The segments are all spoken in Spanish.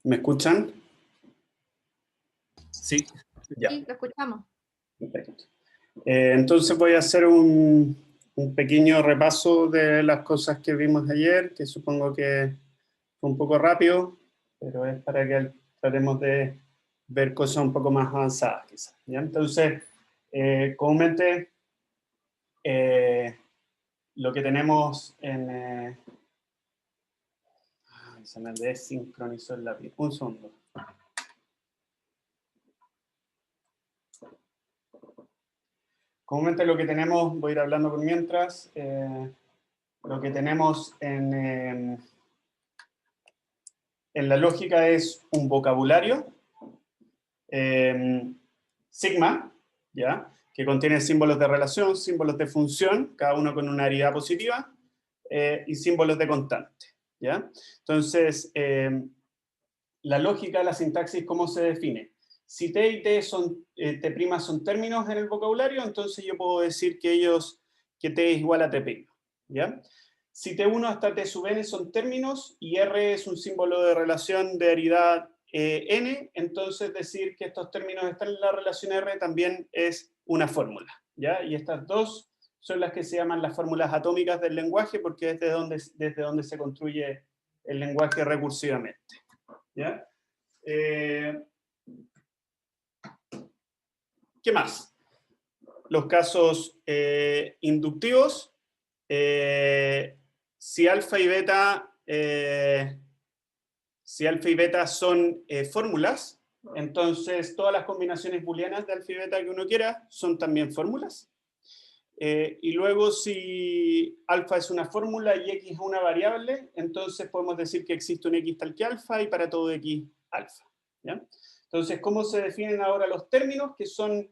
¿Me escuchan? Sí. Ya. Sí, lo escuchamos. Perfecto. Entonces voy a hacer un pequeño repaso de las cosas que vimos ayer, que supongo que fue un poco rápido, pero es para que tratemos de ver cosas un poco más avanzadas, quizás. ¿Ya? Entonces, comúnmente, lo que tenemos en... se me desincronizó el lápiz. Un segundo. Comúnmente lo que tenemos, voy a ir hablando por mientras, lo que tenemos en la lógica es un vocabulario, sigma, ¿ya? Que contiene símbolos de relación, símbolos de función, cada uno con una aridad positiva, y símbolos de constante, ¿ya? Entonces, la lógica, la sintaxis, ¿cómo se define? Si T y T son, T' son términos en el vocabulario, entonces yo puedo decir que T es igual a T', ¿ya? Si T1 hasta T sub n son términos y R es un símbolo de relación de aridad n, entonces decir que estos términos están en la relación R también es una fórmula, ¿ya? Y estas dos son las que se llaman las fórmulas atómicas del lenguaje, porque es desde donde se construye el lenguaje recursivamente, ¿ya? ¿Qué más? Los casos inductivos. Si alfa y beta son fórmulas, entonces todas las combinaciones booleanas de alfa y beta que uno quiera son también fórmulas. Y luego si alfa es una fórmula y x es una variable, entonces podemos decir que existe un x tal que alfa y para todo x alfa, ¿ya? Entonces, ¿cómo se definen ahora los términos que son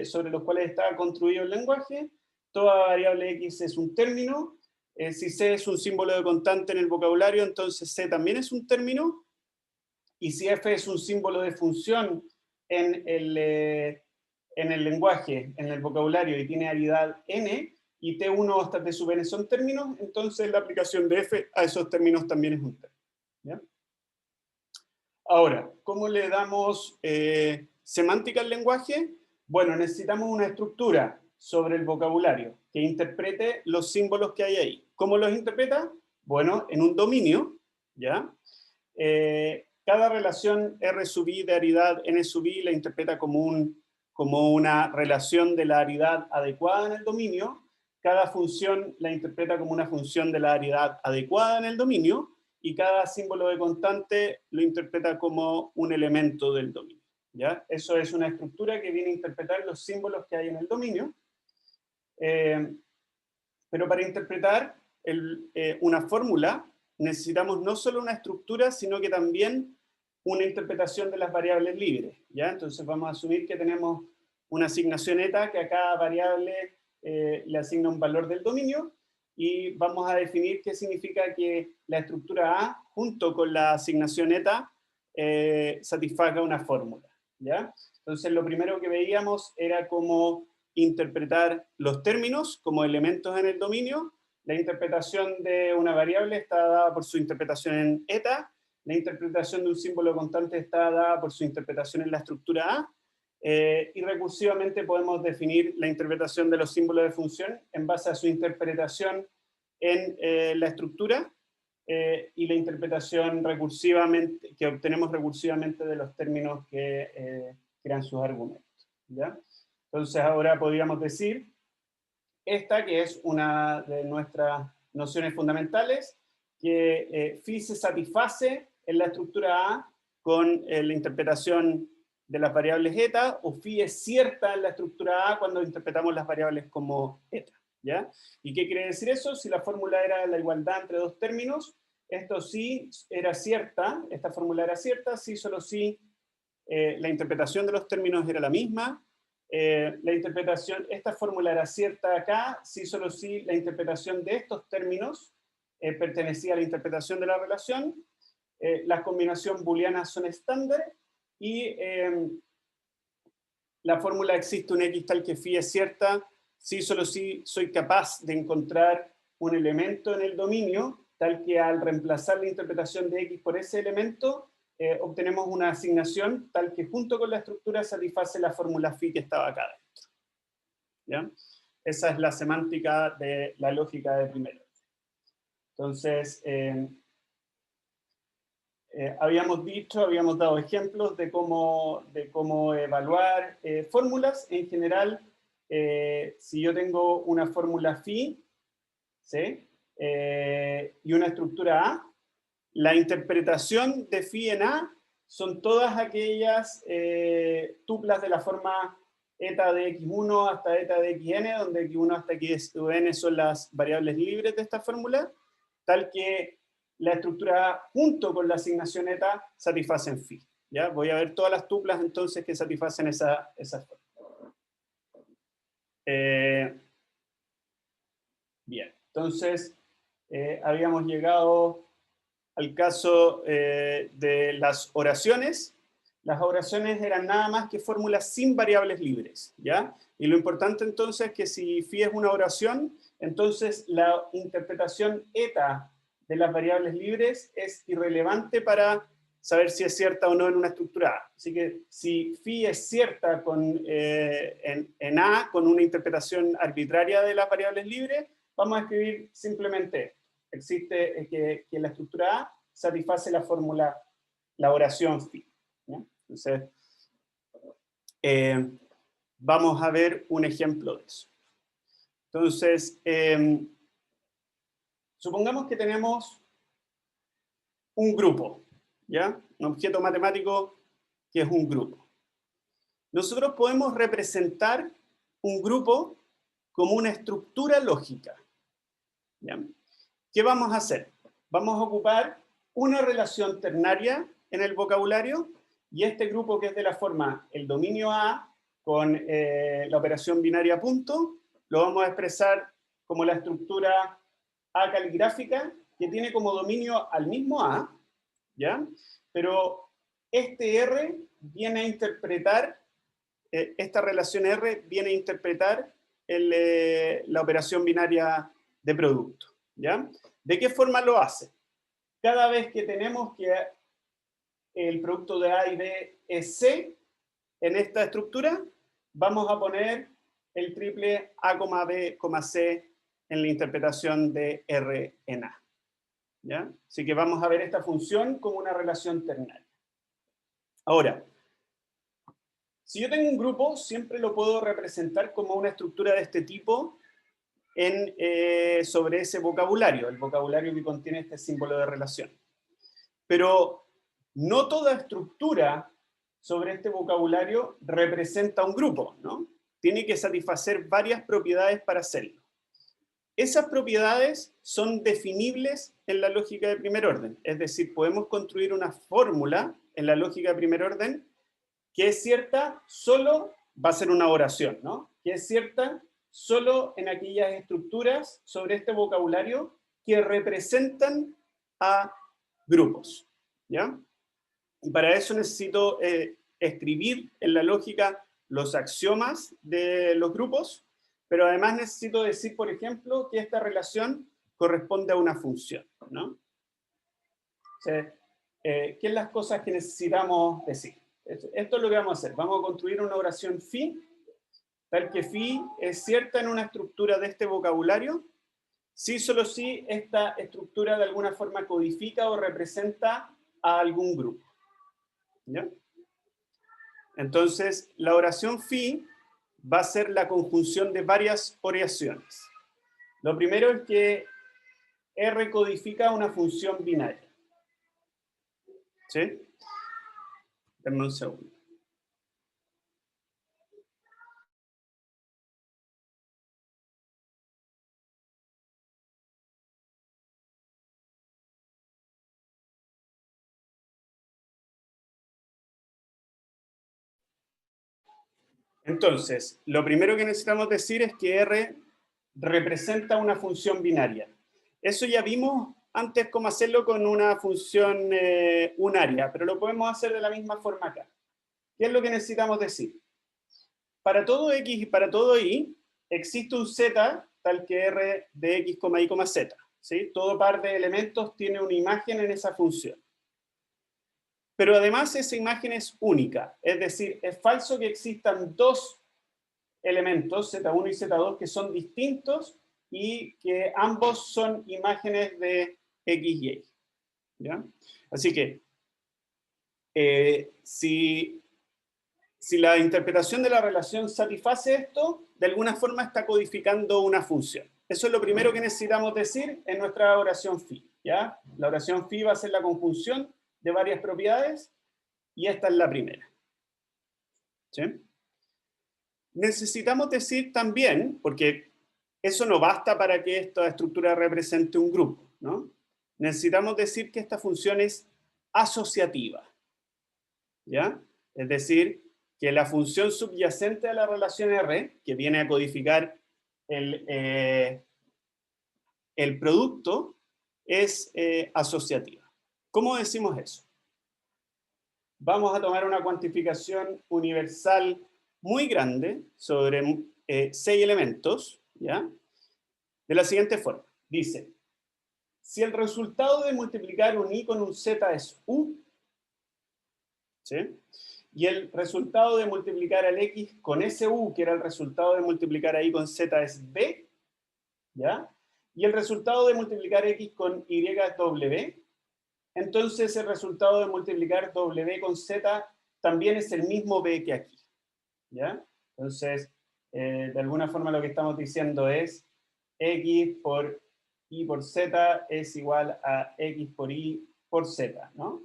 sobre los cuales está construido el lenguaje? Toda variable x es un término. Si c es un símbolo de constante en el vocabulario, entonces c también es un término. Y si f es un símbolo de función en el lenguaje, en el vocabulario, y tiene aridad n, y T1 hasta T sub n son términos, entonces la aplicación de f a esos términos también es un término, ¿ya? Ahora, ¿cómo le damos semántica al lenguaje? Bueno, necesitamos una estructura sobre el vocabulario que interprete los símbolos que hay ahí. ¿Cómo los interpreta? Bueno, en un dominio, ¿ya? Cada relación R sub i de aridad N sub i la interpreta como una relación de la aridad adecuada en el dominio. Cada función la interpreta como una función de la aridad adecuada en el dominio. Y cada símbolo de constante lo interpreta como un elemento del dominio, ¿ya? Eso es una estructura que viene a interpretar los símbolos que hay en el dominio. Pero para interpretar una fórmula necesitamos no solo una estructura, sino que también una interpretación de las variables libres, ¿ya? Entonces vamos a asumir que tenemos una asignación eta que a cada variable le asigna un valor del dominio, y vamos a definir qué significa que la estructura A, junto con la asignación eta, satisfaga una fórmula, ¿ya? Entonces lo primero que veíamos era cómo interpretar los términos como elementos en el dominio. La interpretación de una variable está dada por su interpretación en eta, la interpretación de un símbolo constante está dada por su interpretación en la estructura A, y recursivamente podemos definir la interpretación de los símbolos de función en base a su interpretación en la estructura, y la interpretación recursivamente, que obtenemos recursivamente de los términos que crean sus argumentos, ¿ya? Entonces ahora podríamos decir esta, que es una de nuestras nociones fundamentales, que phi se satisface en la estructura A con la interpretación de las variables eta, o phi es cierta en la estructura A cuando interpretamos las variables como eta, ¿ya? ¿Y qué quiere decir eso? Si la fórmula era la igualdad entre dos términos, esto sí era cierta, esta fórmula era cierta, sí, solo sí la interpretación de los términos era la misma. La interpretación, esta fórmula era cierta acá, sí, solo sí, la interpretación de estos términos pertenecía a la interpretación de la relación. Las combinaciones booleanas son estándar, y la fórmula existe un x tal que phi es cierta, sí, solo sí soy capaz de encontrar un elemento en el dominio tal que al reemplazar la interpretación de x por ese elemento, obtenemos una asignación tal que junto con la estructura satisface la fórmula phi que estaba acá dentro. ¿Ya? Esa es la semántica de la lógica de primero. Entonces, habíamos dado ejemplos de cómo evaluar fórmulas. En general, si yo tengo una fórmula phi, ¿sí? Y una estructura A, la interpretación de phi en A son todas aquellas tuplas de la forma eta de x1 hasta eta de xn, donde x1 hasta xn son las variables libres de esta fórmula, tal que la estructura A junto con la asignación eta satisfacen phi. ¿Ya? Voy a ver todas las tuplas entonces que satisfacen esa fórmula. Bien, entonces habíamos llegado al caso de las oraciones. Las oraciones eran nada más que fórmulas sin variables libres, ¿ya? Y lo importante entonces es que si phi es una oración, entonces la interpretación eta de las variables libres es irrelevante para saber si es cierta o no en una estructura A. Así que si phi es cierta en A, con una interpretación arbitraria de las variables libres, vamos a escribir simplemente esto. Existe que la estructura A satisface la fórmula, la oración phi. ¿Ya? Entonces, vamos a ver un ejemplo de eso. Entonces, supongamos que tenemos un grupo, ¿ya? Un objeto matemático que es un grupo. Nosotros podemos representar un grupo como una estructura lógica. ¿Ya? ¿Qué vamos a hacer? Vamos a ocupar una relación ternaria en el vocabulario, y este grupo que es de la forma el dominio A con la operación binaria punto, lo vamos a expresar como la estructura A caligráfica, que tiene como dominio al mismo A, ¿ya? Pero este R viene a interpretar, esta relación R viene a interpretar la operación binaria de producto, ¿ya? ¿De qué forma lo hace? Cada vez que tenemos que el producto de A y B es C en esta estructura, vamos a poner el triple A, B, C en la interpretación de R en A. ¿Ya? Así que vamos a ver esta función como una relación ternaria. Ahora, si yo tengo un grupo, siempre lo puedo representar como una estructura de este tipo sobre ese vocabulario, el vocabulario que contiene este símbolo de relación. Pero no toda estructura sobre este vocabulario representa un grupo, ¿no? Tiene que satisfacer varias propiedades para hacerlo. Esas propiedades son definibles en la lógica de primer orden, es decir, podemos construir una fórmula en la lógica de primer orden que es cierta solo, va a ser una oración, ¿no? Que es cierta solo en aquellas estructuras sobre este vocabulario que representan a grupos, ¿ya? Y para eso necesito escribir en la lógica los axiomas de los grupos, pero además necesito decir, por ejemplo, que esta relación corresponde a una función, ¿no? O sea, ¿qué son las cosas que necesitamos decir? Esto es lo que vamos a hacer. Vamos a construir una oración phi, tal que phi es cierta en una estructura de este vocabulario, si solo si esta estructura de alguna forma codifica o representa a algún grupo. ¿Ya? Entonces, la oración phi va a ser la conjunción de varias oraciones. Lo primero es que R codifica una función binaria. ¿Sí? Denme un segundo. Entonces, lo primero que necesitamos decir es que R representa una función binaria. Eso ya vimos antes cómo hacerlo con una función unaria, pero lo podemos hacer de la misma forma acá. ¿Qué es lo que necesitamos decir? Para todo X y para todo Y, existe un Z tal que R de X, Y, Z. ¿Sí? Todo par de elementos tiene una imagen en esa función. pero además esa imagen es única, es decir, es falso que existan dos elementos, Z1 y Z2, que son distintos y que ambos son imágenes de X y Y. ¿Ya? Así que, si la interpretación de la relación satisface esto, de alguna forma está codificando una función. Eso es lo primero que necesitamos decir en nuestra oración phi. ¿Ya? La oración phi va a ser la conjunción de varias propiedades y esta es la primera. ¿Sí? Necesitamos decir también, porque eso no basta para que esta estructura represente un grupo, ¿no? Necesitamos decir que esta función es asociativa. ¿Ya? Es decir, que la función subyacente a la relación R, que viene a codificar el producto, es asociativa. ¿Cómo decimos eso? Vamos a tomar una cuantificación universal muy grande sobre 6 elementos, ¿ya? De la siguiente forma. Dice, si el resultado de multiplicar un i con un z es u, ¿sí? Y el resultado de multiplicar al x con ese u, que era el resultado de multiplicar a i con z, es b, ¿ya? Y el resultado de multiplicar x con y es w, entonces el resultado de multiplicar w con z también es el mismo b que aquí, ¿ya? Entonces, de alguna forma lo que estamos diciendo es x por y por z es igual a x por y por z, ¿no?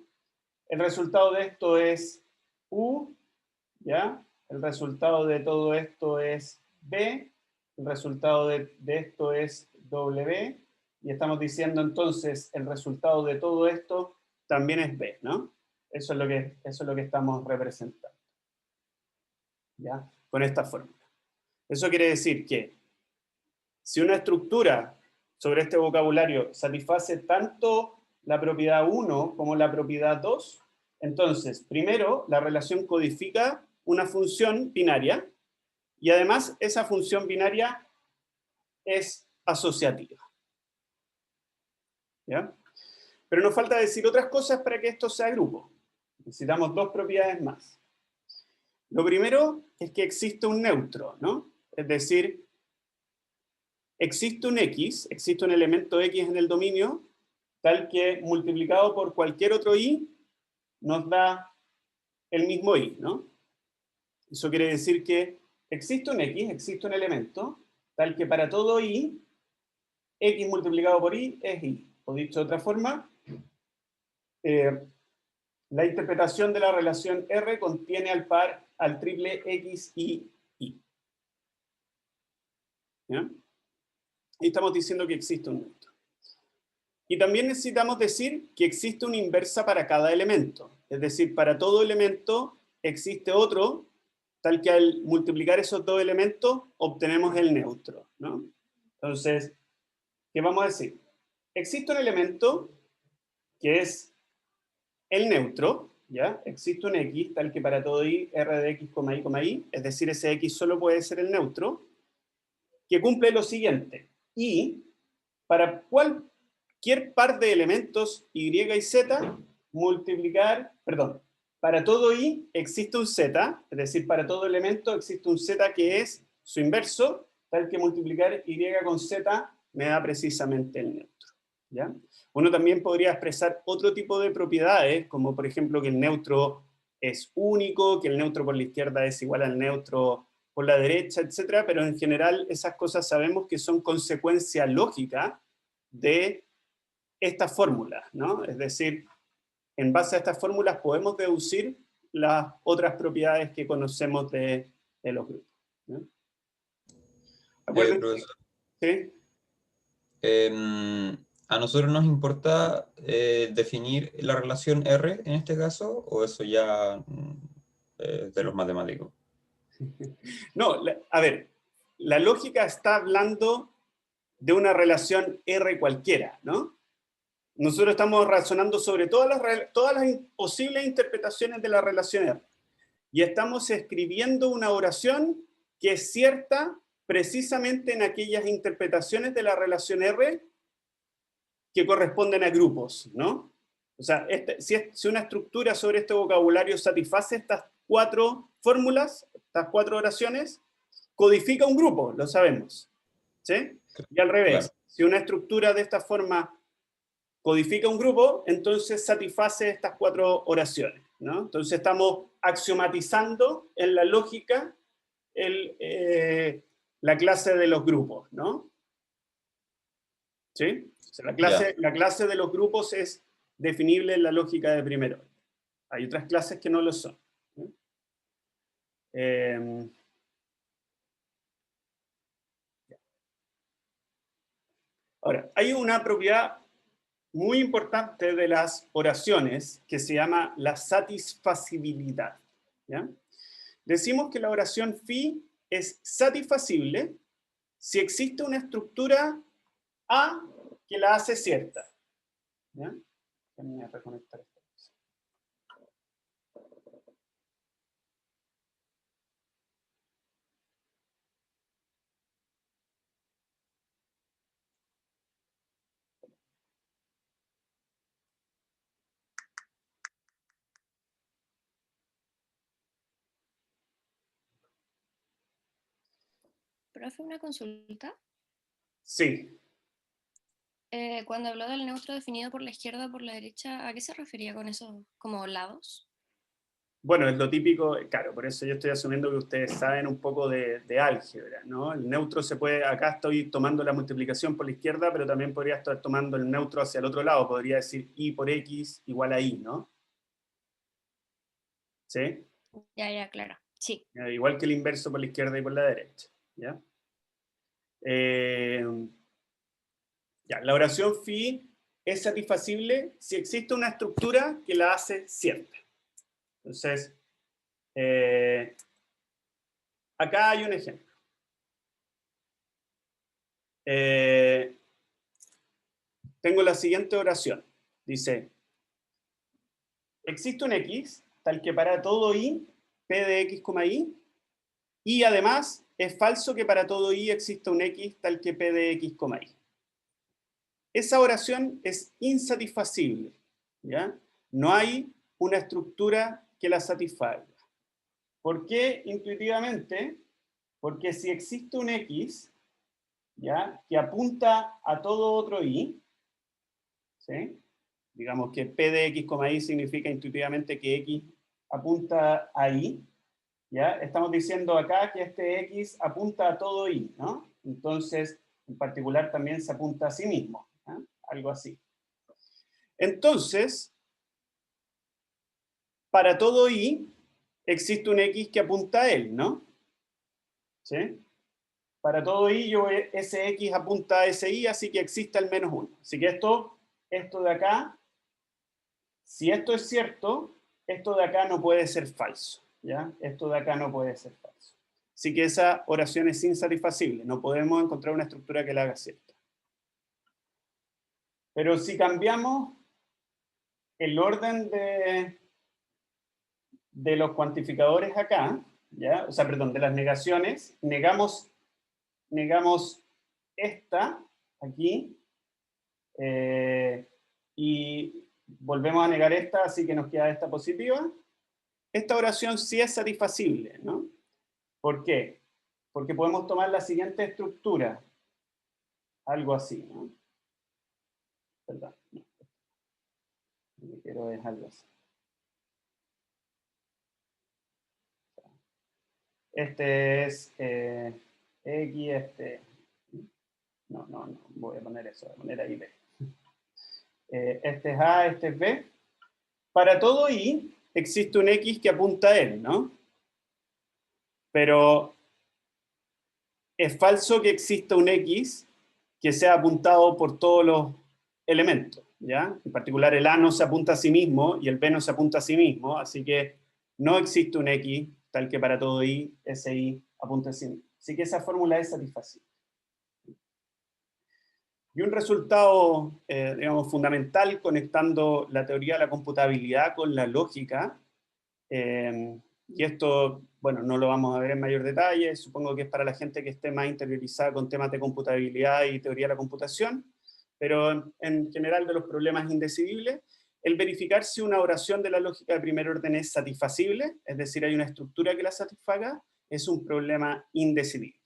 El resultado de esto es u, ¿ya? El resultado de todo esto es b, el resultado de esto es w, y estamos diciendo entonces el resultado de todo esto también es b, ¿no? Eso es lo que estamos representando, ¿ya? Con esta fórmula. Eso quiere decir que si una estructura sobre este vocabulario satisface tanto la propiedad 1 como la propiedad 2, entonces, primero, la relación codifica una función binaria y además esa función binaria es asociativa. ¿Ya? Pero nos falta decir otras cosas para que esto sea grupo. Necesitamos dos propiedades más. Lo primero es que existe un neutro, ¿no? Es decir, existe un X, existe un elemento X en el dominio, tal que multiplicado por cualquier otro Y nos da el mismo Y, ¿no? Eso quiere decir que existe un X, existe un elemento, tal que para todo Y, X multiplicado por Y es Y. O dicho de otra forma, la interpretación de la relación R contiene al par al triple X y Y. ¿Ya? Y estamos diciendo que existe un neutro. Y también necesitamos decir que existe una inversa para cada elemento. Es decir, para todo elemento existe otro, tal que al multiplicar esos dos elementos obtenemos el neutro, ¿no? Entonces, ¿qué vamos a decir? Existe un elemento que es el neutro, ¿ya? Existe un X, tal que para todo y, R de X, Y, es decir, ese X solo puede ser el neutro, que cumple lo siguiente. Y para cualquier par de elementos Y y Z, para todo Y existe un Z, es decir, para todo elemento existe un Z que es su inverso, tal que multiplicar Y con Z me da precisamente el neutro, ¿ya? Uno también podría expresar otro tipo de propiedades, como por ejemplo que el neutro es único, que el neutro por la izquierda es igual al neutro por la derecha, etcétera, pero en general esas cosas sabemos que son consecuencia lógica de estas fórmulas, ¿no? Es decir, en base a estas fórmulas podemos deducir las otras propiedades que conocemos de los grupos, ¿no? Acuérdense, Profesor, ¿sí? ¿a nosotros nos importa definir la relación R en este caso, o eso ya de los matemáticos? No, a ver, la lógica está hablando de una relación R cualquiera, ¿no? Nosotros estamos razonando sobre todas las posibles interpretaciones de la relación R. Y estamos escribiendo una oración que es cierta precisamente en aquellas interpretaciones de la relación R que corresponden a grupos, ¿no? O sea, si una estructura sobre este vocabulario satisface estas 4 fórmulas, estas 4 oraciones, codifica un grupo, lo sabemos. ¿Sí? Y al revés, Claro. si una estructura de esta forma codifica un grupo, entonces satisface estas 4 oraciones, ¿no? Entonces estamos axiomatizando en la lógica la clase de los grupos, ¿no? ¿Sí? O sea, la clase de los grupos es definible en la lógica de primer orden. Hay otras clases que no lo son, ¿no? Ahora, hay una propiedad muy importante de las oraciones que se llama la satisfacibilidad, ¿ya? Decimos que la oración phi es satisfacible si existe una estructura A que la hace cierta, ¿ya? Déjenme reconectar esto. Profe, una consulta. Sí. Cuando habló del neutro definido por la izquierda o por la derecha, ¿a qué se refería con esos como lados? Bueno, es lo típico, claro, por eso yo estoy asumiendo que ustedes saben un poco de álgebra, ¿no? El neutro se puede, acá estoy tomando la multiplicación por la izquierda, pero también podría estar tomando el neutro hacia el otro lado, podría decir y por x igual a y, ¿no? ¿Sí? Ya, claro. Sí. Igual que el inverso por la izquierda y por la derecha, ¿ya? Ya, la oración phi es satisfacible si existe una estructura que la hace cierta. Entonces, acá hay un ejemplo. Tengo la siguiente oración. Dice, existe un x tal que para todo y, p de x, y además es falso que para todo y exista un x tal que p de x, y. Esa oración es insatisfacible, ¿ya? No hay una estructura que la satisfaga. ¿Por qué intuitivamente? Porque si existe un x, ¿ya?, que apunta a todo otro y, ¿sí? Digamos que p de x, y significa intuitivamente que x apunta a y, ¿ya? Estamos diciendo acá que este x apunta a todo y, ¿no? Entonces, en particular también se apunta a sí mismo, ¿eh? Algo así. Entonces, para todo y existe un x que apunta a él, ¿no? ¿Sí? Para todo y, ese x apunta a ese y, así que existe al menos uno. Así que esto de acá, si esto es cierto, esto de acá no puede ser falso, ¿ya? Esto de acá no puede ser falso. Así que esa oración es insatisfacible, no podemos encontrar una estructura que la haga cierta. Pero si cambiamos el orden de los cuantificadores acá, ¿ya? O sea, perdón, de las negaciones, negamos esta aquí, y volvemos a negar esta, así que nos queda esta positiva. Esta oración sí es satisfacible, ¿no? ¿Por qué? Porque podemos tomar la siguiente estructura, algo así, ¿no? Perdón, no. Lo que quiero es algo así. Este es X, no, voy a poner eso, voy a poner ahí B. Este es A, este es B. Para todo Y existe un X que apunta a él, ¿no? Pero es falso que exista un X que sea apuntado por todos los elementos, ¿ya? En particular el A no se apunta a sí mismo y el B no se apunta a sí mismo, así que no existe un X tal que para todo Y, ese Y apunta a sí mismo. Así que esa fórmula es satisfacible. Y un resultado, digamos, fundamental conectando la teoría de la computabilidad con la lógica, y esto, bueno, no lo vamos a ver en mayor detalle, supongo que es para la gente que esté más interiorizada con temas de computabilidad y teoría de la computación, pero en general de los problemas indecidibles, el verificar si una oración de la lógica de primer orden es satisfacible, es decir, hay una estructura que la satisfaga, es un problema indecidible,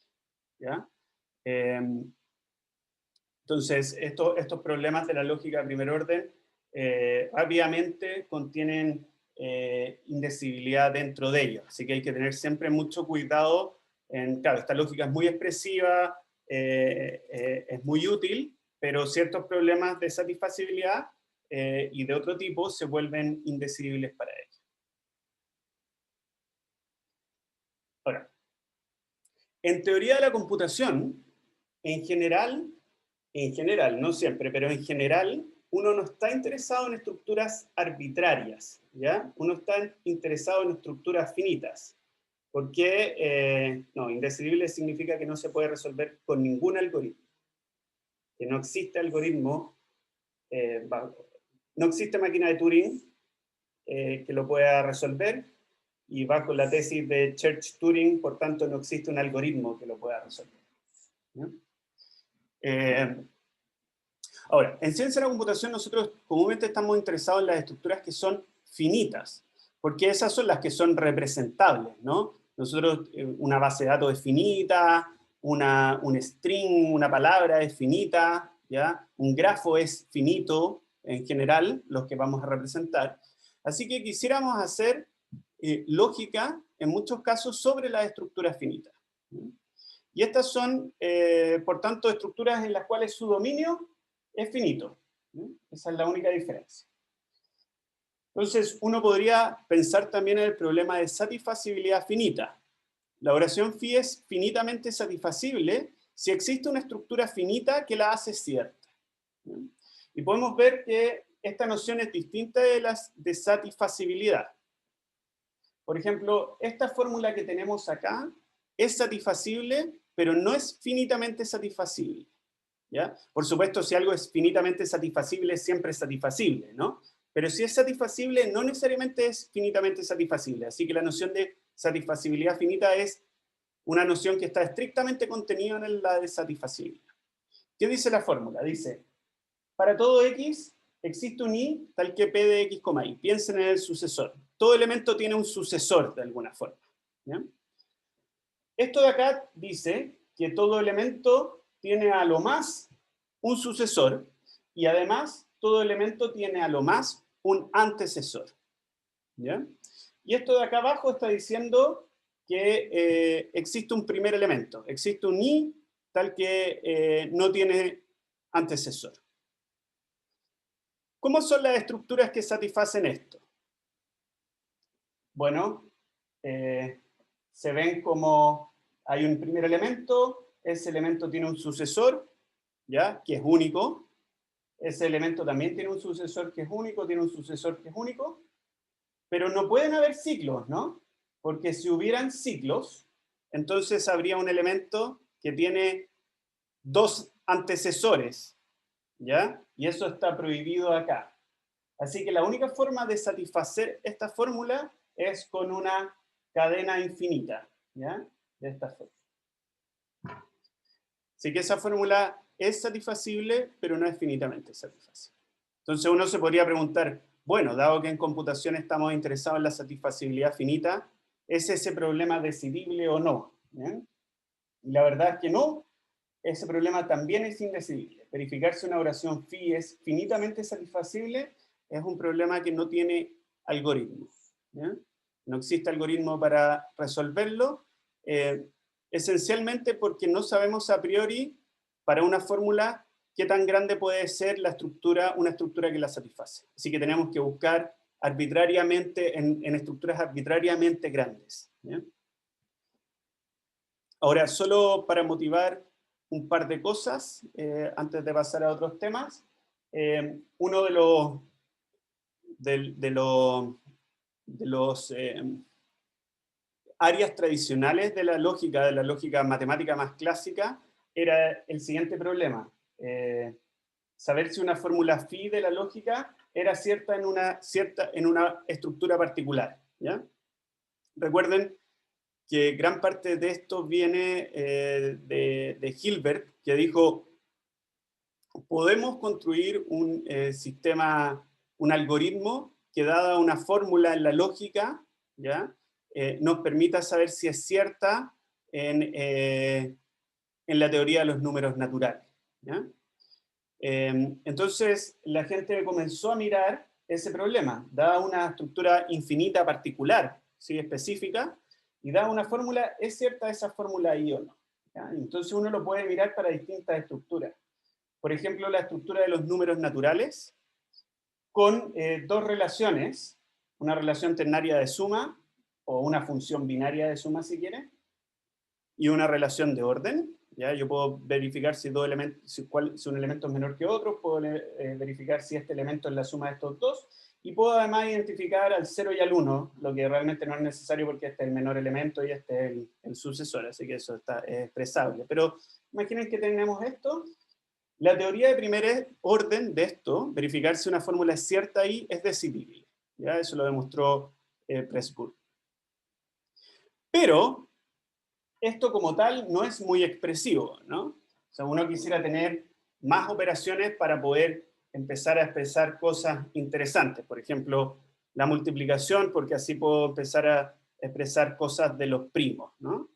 ¿ya? Entonces, estos problemas de la lógica de primer orden rápidamente contienen indecidibilidad dentro de ellos, así que hay que tener siempre mucho cuidado. Claro, esta lógica es muy expresiva, es muy útil, pero ciertos problemas de satisfacibilidad y de otro tipo se vuelven indecidibles para ellos. Ahora, en teoría de la computación, en general, no siempre, pero en general, uno no está interesado en estructuras arbitrarias, ¿ya? Uno está interesado en estructuras finitas. Porque, no, indecidible significa que no se puede resolver con ningún algoritmo. Que no existe algoritmo, no existe máquina de Turing que lo pueda resolver, y bajo la tesis de Church-Turing, por tanto, no existe un algoritmo que lo pueda resolver, ¿no? Ahora, en ciencia de la computación nosotros comúnmente estamos interesados en las estructuras que son finitas, porque esas son las que son representables, ¿no? Nosotros, una base de datos es finita, un string, una palabra es finita, ¿ya? Un grafo es finito, en general, los que vamos a representar. Así que quisiéramos hacer lógica, en muchos casos, sobre las estructuras finitas, ¿no? Y estas son, por tanto, estructuras en las cuales su dominio es finito, ¿no? Esa es la única diferencia. Entonces, uno podría pensar también en el problema de satisfacibilidad finita. La oración phi es finitamente satisfacible si existe una estructura finita que la hace cierta, ¿no? Y podemos ver que esta noción es distinta de las de satisfacibilidad. Por ejemplo, esta fórmula que tenemos acá es satisfacible, pero no es finitamente satisfacible, ¿ya? Por supuesto, si algo es finitamente satisfacible, siempre es satisfacible, ¿no? Pero si es satisfacible, no necesariamente es finitamente satisfacible. Así que la noción de satisfacibilidad finita es una noción que está estrictamente contenida en la de satisfacibilidad. ¿Qué dice la fórmula? Dice, para todo x existe un i tal que p de x, y. Piensen en el sucesor. Todo elemento tiene un sucesor de alguna forma, ¿ya? Esto de acá dice que todo elemento tiene a lo más un sucesor y además todo elemento tiene a lo más un antecesor, ¿ya? Y esto de acá abajo está diciendo que existe un primer elemento, existe un i tal que no tiene antecesor. ¿Cómo son las estructuras que satisfacen esto? Bueno, se ven como hay un primer elemento, ese elemento tiene un sucesor, ¿ya? Que es único. Ese elemento también tiene un sucesor que es único, tiene un sucesor que es único, pero no pueden haber ciclos, ¿no? Porque si hubieran ciclos, entonces habría un elemento que tiene dos antecesores, ¿ya? Y eso está prohibido acá. Así que la única forma de satisfacer esta fórmula es con una cadena infinita, ¿ya? De esta forma. Así que esa fórmula es satisfacible, pero no es finitamente satisfacible. Entonces uno se podría preguntar, bueno, dado que en computación estamos interesados en la satisfacibilidad finita, ¿es ese problema decidible o no? ¿Bien? Y la verdad es que no, ese problema también es indecidible. Verificar si una oración phi es finitamente satisfacible es un problema que no tiene algoritmo, ¿bien? No existe algoritmo para resolverlo, esencialmente porque no sabemos a priori para una fórmula qué tan grande puede ser la estructura, una estructura que la satisface. Así que tenemos que buscar arbitrariamente, en estructuras arbitrariamente grandes, ¿bien? Ahora, solo para motivar un par de cosas, antes de pasar a otros temas, uno de los áreas tradicionales de la lógica matemática más clásica, era el siguiente problema. Saber si una fórmula phi de la lógica era cierta en una estructura particular, ¿ya? Recuerden que gran parte de esto viene de Hilbert, que dijo, podemos construir un sistema un algoritmo que, dada una fórmula en la lógica, ¿ya? Nos permita saber si es cierta en la teoría de los números naturales, ¿ya? Entonces, la gente comenzó a mirar ese problema, dada una estructura infinita particular, ¿sí? Específica, y dada una fórmula, ¿es cierta esa fórmula ahí o no? ¿Ya? Entonces uno lo puede mirar para distintas estructuras. Por ejemplo, la estructura de los números naturales, con dos relaciones, una relación ternaria de suma, o una función binaria de suma si quiere, y una relación de orden. ¿Ya? Yo puedo verificar si un elemento es menor que otro, puedo verificar si este elemento es la suma de estos dos, y puedo además identificar al 0 y al 1, lo que realmente no es necesario porque este es el menor elemento y este es el sucesor, así que eso es expresable. Pero imaginen que tenemos esto. La teoría de primer orden de esto, verificar si una fórmula es cierta ahí, es decidible. ¿Ya? Eso lo demostró Pressburg. Pero esto como tal no es muy expresivo, ¿no? O sea, uno quisiera tener más operaciones para poder empezar a expresar cosas interesantes. Por ejemplo, la multiplicación, porque así puedo empezar a expresar cosas de los primos, ¿no?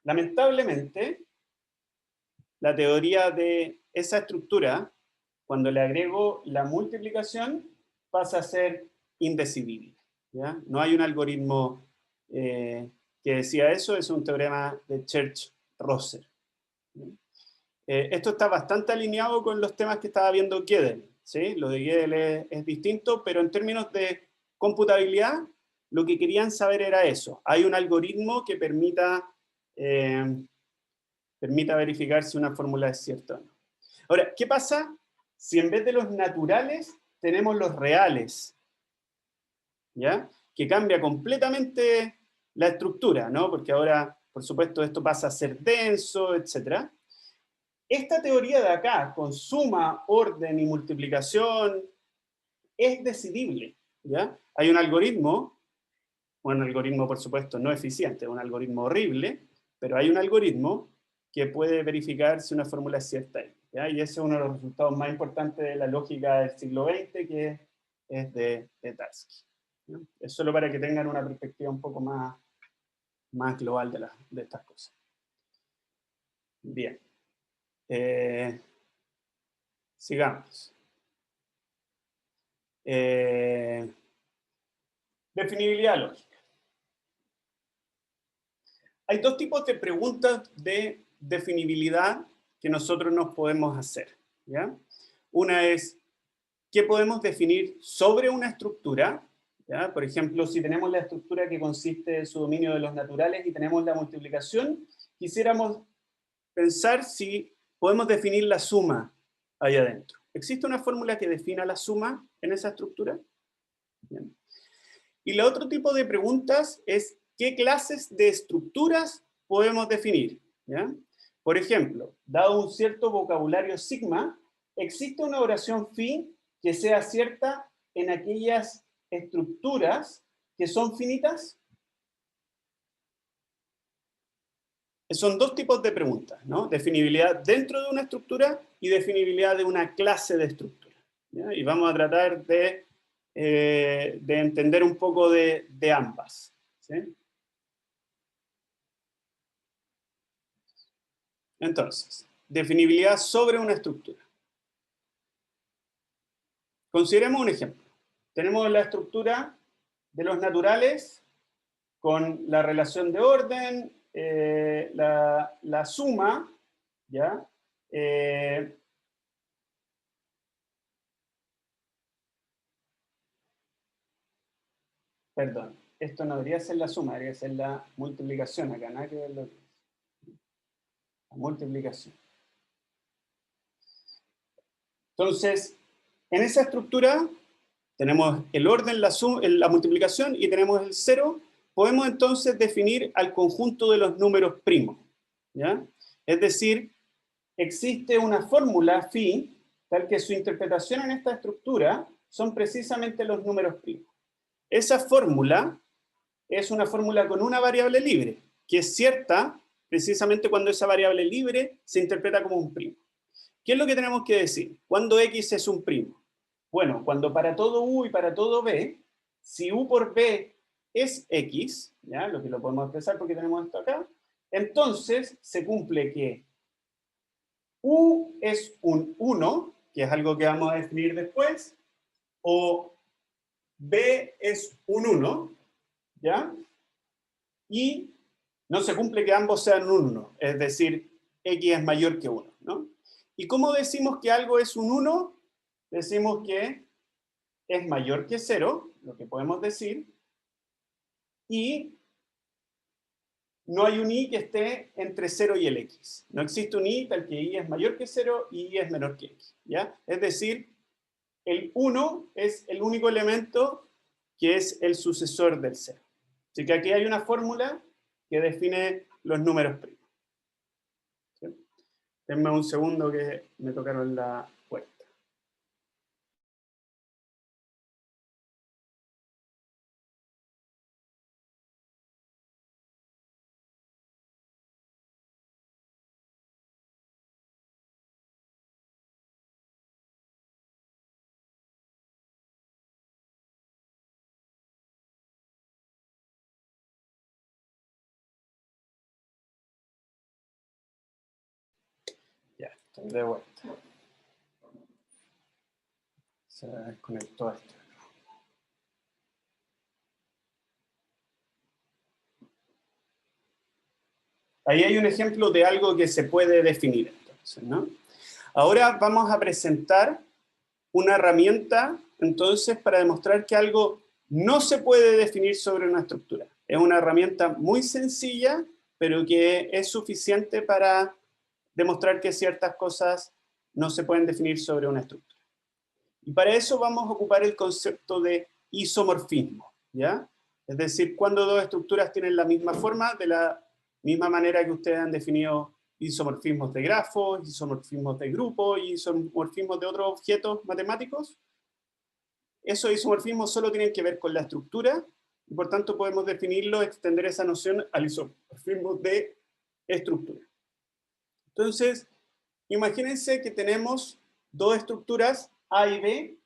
Lamentablemente, la teoría de esa estructura, cuando le agrego la multiplicación, pasa a ser indecidible, ¿ya? No hay un algoritmo que decía eso, es un teorema de Church-Rosser. Esto está bastante alineado con los temas que estaba viendo Gödel, ¿sí? Lo de Gödel es distinto, pero en términos de computabilidad, lo que querían saber era eso. Hay un algoritmo que permita verificar si una fórmula es cierta o no. Ahora, ¿qué pasa si en vez de los naturales tenemos los reales? ¿Ya? Que cambia completamente la estructura, ¿no? Porque ahora, por supuesto, esto pasa a ser denso, etc. Esta teoría de acá, con suma, orden y multiplicación, es decidible, ¿ya? Hay un algoritmo por supuesto no eficiente, un algoritmo horrible, pero hay un algoritmo que puede verificar si una fórmula es cierta, ¿ya? Y ese es uno de los resultados más importantes de la lógica del siglo XX, que es de Tarski. ¿Ya? Es solo para que tengan una perspectiva un poco más global de estas cosas. Bien. Sigamos. Definibilidad lógica. Hay dos tipos de preguntas de definibilidad que nosotros nos podemos hacer, ¿ya? Una es, ¿qué podemos definir sobre una estructura? ¿Ya? Por ejemplo, si tenemos la estructura que consiste en su dominio de los naturales y tenemos la multiplicación, quisiéramos pensar si podemos definir la suma ahí adentro. ¿Existe una fórmula que defina la suma en esa estructura? Bien. Y el otro tipo de preguntas es, ¿qué clases de estructuras podemos definir? ¿Ya? Por ejemplo, dado un cierto vocabulario sigma, ¿existe una oración phi que sea cierta en aquellas estructuras que son finitas? Son dos tipos de preguntas, ¿no? Definibilidad dentro de una estructura y definibilidad de una clase de estructura, ¿ya? Y vamos a tratar de entender un poco de ambas, ¿sí? Entonces, definibilidad sobre una estructura. Consideremos un ejemplo. Tenemos la estructura de los naturales con la relación de orden, la suma, ¿ya? Perdón, esto no debería ser la suma, debería ser la multiplicación acá, nada que ver lo que es. La multiplicación. Entonces, en esa estructura tenemos el orden, la multiplicación y tenemos el 0. Podemos entonces definir al conjunto de los números primos, ¿ya? Es decir, existe una fórmula phi, tal que su interpretación en esta estructura son precisamente los números primos. Esa fórmula es una fórmula con una variable libre, que es cierta precisamente cuando esa variable libre se interpreta como un primo. ¿Qué es lo que tenemos que decir? ¿Cuándo X es un primo? Bueno, cuando para todo U y para todo B, si U por B es X, ¿ya? Lo que lo podemos expresar porque tenemos esto acá, entonces se cumple que U es un 1, que es algo que vamos a definir después, o B es un 1, ¿ya? Y no se cumple que ambos sean un 1, es decir, X es mayor que 1, ¿no? ¿Y cómo decimos que algo es un 1? Decimos que es mayor que 0, lo que podemos decir, y no hay un i que esté entre 0 y el x. No existe un i tal que i es mayor que 0 y i es menor que x, ¿ya? Es decir, el 1 es el único elemento que es el sucesor del 0. Así que aquí hay una fórmula que define los números primos. ¿Sí? Denme un segundo que me tocaron la puerta. Ya, estoy de vuelta. Se desconectó esto. Ahí hay un ejemplo de algo que se puede definir, entonces, ¿no? Ahora vamos a presentar una herramienta, entonces, para demostrar que algo no se puede definir sobre una estructura. Es una herramienta muy sencilla, pero que es suficiente para demostrar que ciertas cosas no se pueden definir sobre una estructura. Y para eso vamos a ocupar el concepto de isomorfismo, ¿ya? Es decir, cuando dos estructuras tienen la misma forma, de la misma manera que ustedes han definido isomorfismos de grafos, isomorfismos de grupos, isomorfismos de otros objetos matemáticos. Esos isomorfismos solo tienen que ver con la estructura, y por tanto podemos definirlo, extender esa noción al isomorfismo de estructura. Entonces, imagínense que tenemos dos estructuras A y B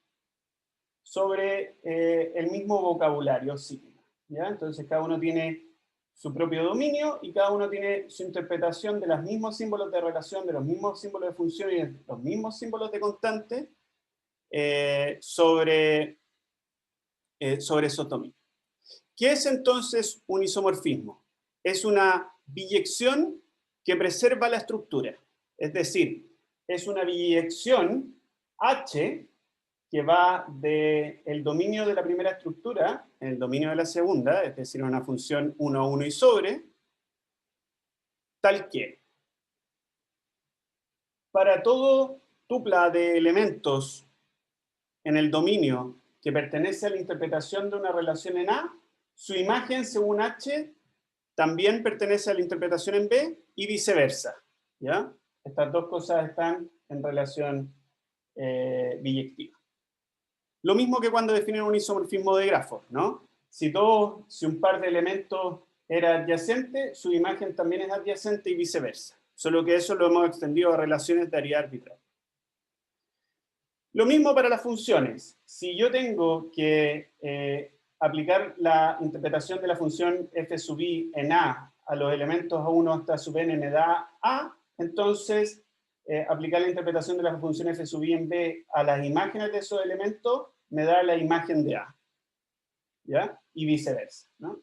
sobre el mismo vocabulario sigma, ¿ya? Entonces cada uno tiene su propio dominio y cada uno tiene su interpretación de los mismos símbolos de relación, de los mismos símbolos de función y de los mismos símbolos de constante sobre esos dominios. ¿Qué es entonces un isomorfismo? Es una biyección que preserva la estructura. Es decir, es una biyección H que va del dominio de la primera estructura en el dominio de la segunda, es decir, una función 1, 1 y sobre, tal que para todo tupla de elementos en el dominio que pertenece a la interpretación de una relación en A, su imagen según H también pertenece a la interpretación en B y viceversa, ¿ya? Estas dos cosas están en relación biyectiva. Lo mismo que cuando definen un isomorfismo de grafos, ¿no? Si un par de elementos era adyacente, su imagen también es adyacente y viceversa. Solo que eso lo hemos extendido a relaciones de área arbitraria. Lo mismo para las funciones. Si yo tengo que aplicar la interpretación de la función f sub i en A a los elementos A1 hasta sub n me da A, entonces aplicar la interpretación de la función f sub i en B a las imágenes de esos elementos me da la imagen de A, ¿ya? Y viceversa, ¿no?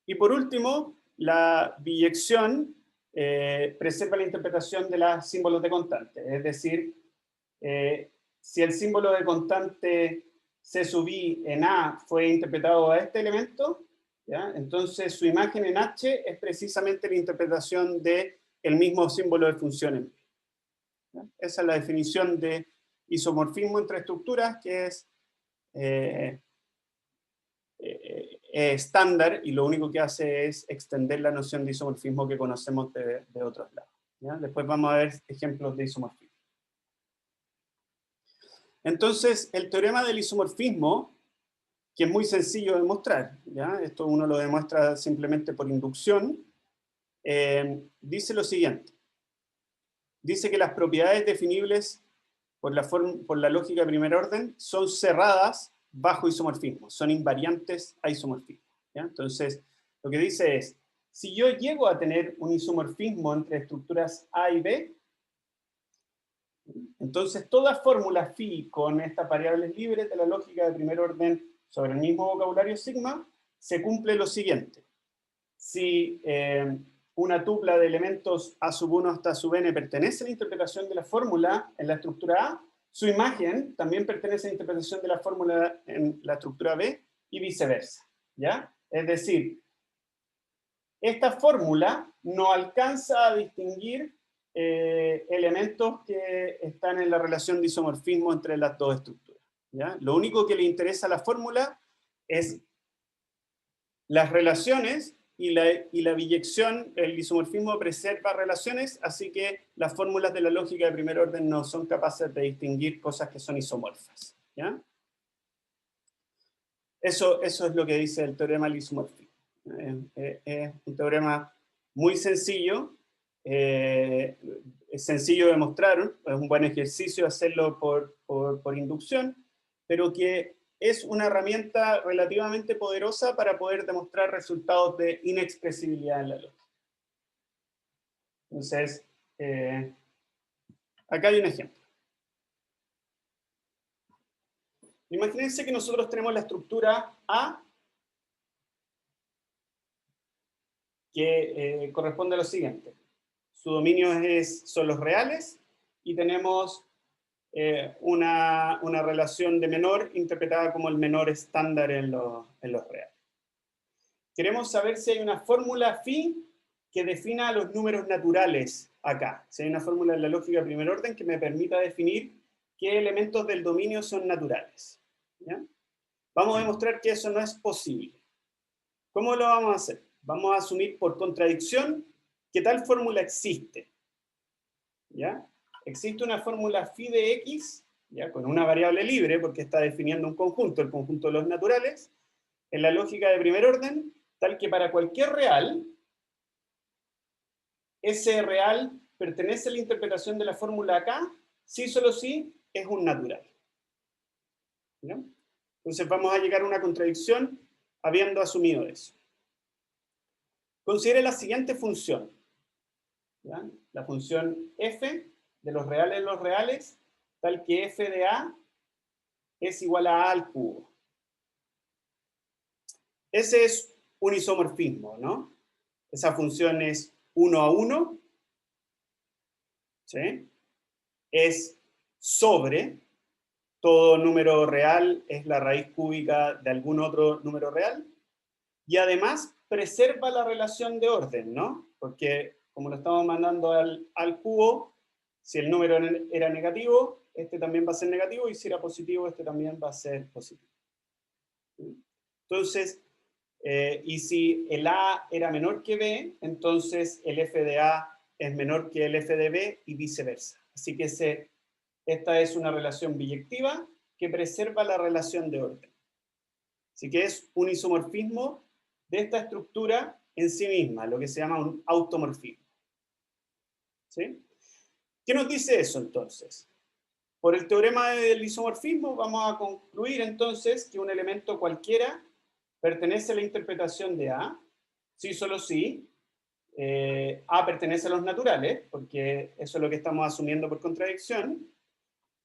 Y por último, la biyección preserva la interpretación de los símbolos de constante, es decir, si el símbolo de constante C sub i en A fue interpretado a este elemento, ¿ya? Entonces su imagen en H es precisamente la interpretación del mismo símbolo de función en B, ¿ya? Esa es la definición de isomorfismo entre estructuras, que es estándar, y lo único que hace es extender la noción de isomorfismo que conocemos de otros lados, ¿ya? Después vamos a ver ejemplos de isomorfismo. Entonces, el teorema del isomorfismo, que es muy sencillo de demostrar, ¿ya? Esto uno lo demuestra simplemente por inducción, dice lo siguiente. Dice que las propiedades definibles por la lógica de primer orden, son cerradas bajo isomorfismo, son invariantes a isomorfismo, ¿ya? Entonces, lo que dice es, si yo llego a tener un isomorfismo entre estructuras A y B, entonces toda fórmula phi con estas variables libres de la lógica de primer orden sobre el mismo vocabulario sigma, se cumple lo siguiente. Si una tupla de elementos A sub 1 hasta sub n pertenece a la interpretación de la fórmula en la estructura A, su imagen también pertenece a la interpretación de la fórmula en la estructura B y viceversa, ¿ya? Es decir, esta fórmula no alcanza a distinguir elementos que están en la relación de isomorfismo entre las dos estructuras, ¿ya? Lo único que le interesa a la fórmula es las relaciones y la biyección, el isomorfismo preserva relaciones, así que las fórmulas de la lógica de primer orden no son capaces de distinguir cosas que son isomorfas, ¿ya? Eso es lo que dice el teorema del isomorfismo. Es un teorema muy sencillo, es sencillo de demostrar, es un buen ejercicio hacerlo por inducción, pero que es una herramienta relativamente poderosa para poder demostrar resultados de inexpresibilidad en la lógica. Entonces, acá hay un ejemplo. Imagínense que nosotros tenemos la estructura A, que corresponde a lo siguiente. Su dominio son los reales, y tenemos una relación de menor interpretada como el menor estándar en los reales. Queremos saber si hay una fórmula phi que defina los números naturales acá. Si hay una fórmula en la lógica de primer orden que me permita definir qué elementos del dominio son naturales, ¿ya? Vamos a demostrar que eso no es posible. ¿Cómo lo vamos a hacer? Vamos a asumir por contradicción que tal fórmula existe, ¿ya? Existe una fórmula phi de x, ¿ya? Con una variable libre, porque está definiendo un conjunto, el conjunto de los naturales, en la lógica de primer orden, tal que para cualquier real, ese real pertenece a la interpretación de la fórmula acá, si solo si es un natural, ¿ya? Entonces vamos a llegar a una contradicción habiendo asumido eso. Considere la siguiente función, ¿ya? La función f de los reales, tal que f de a es igual a al cubo. Ese es un isomorfismo, ¿no? Esa función es 1 a 1, ¿sí? Es sobre todo número real, es la raíz cúbica de algún otro número real, y además preserva la relación de orden, ¿no? Porque como lo estamos mandando al cubo, si el número era negativo, este también va a ser negativo, y si era positivo, este también va a ser positivo. Entonces, y si el A era menor que B, entonces el f de A es menor que el f de B y viceversa. Así que esta es una relación biyectiva que preserva la relación de orden. Así que es un isomorfismo de esta estructura en sí misma, lo que se llama un automorfismo. ¿Sí? ¿Qué nos dice eso entonces? Por el teorema del isomorfismo vamos a concluir entonces que un elemento cualquiera pertenece a la interpretación de A, si solo si A pertenece a los naturales, porque eso es lo que estamos asumiendo por contradicción,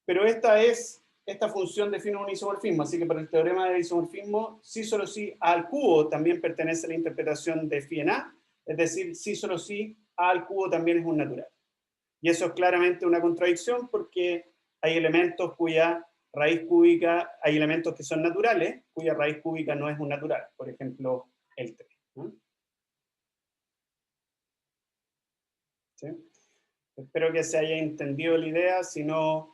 pero esta función define un isomorfismo, así que por el teorema del isomorfismo, si solo si A al cubo también pertenece a la interpretación de phi en A, es decir, si solo si A al cubo también es un natural. Y eso es claramente una contradicción porque hay elementos cuya raíz cúbica, hay elementos que son naturales, cuya raíz cúbica no es un natural, por ejemplo, el 3, ¿no? ¿Sí? Espero que se haya entendido la idea, si no,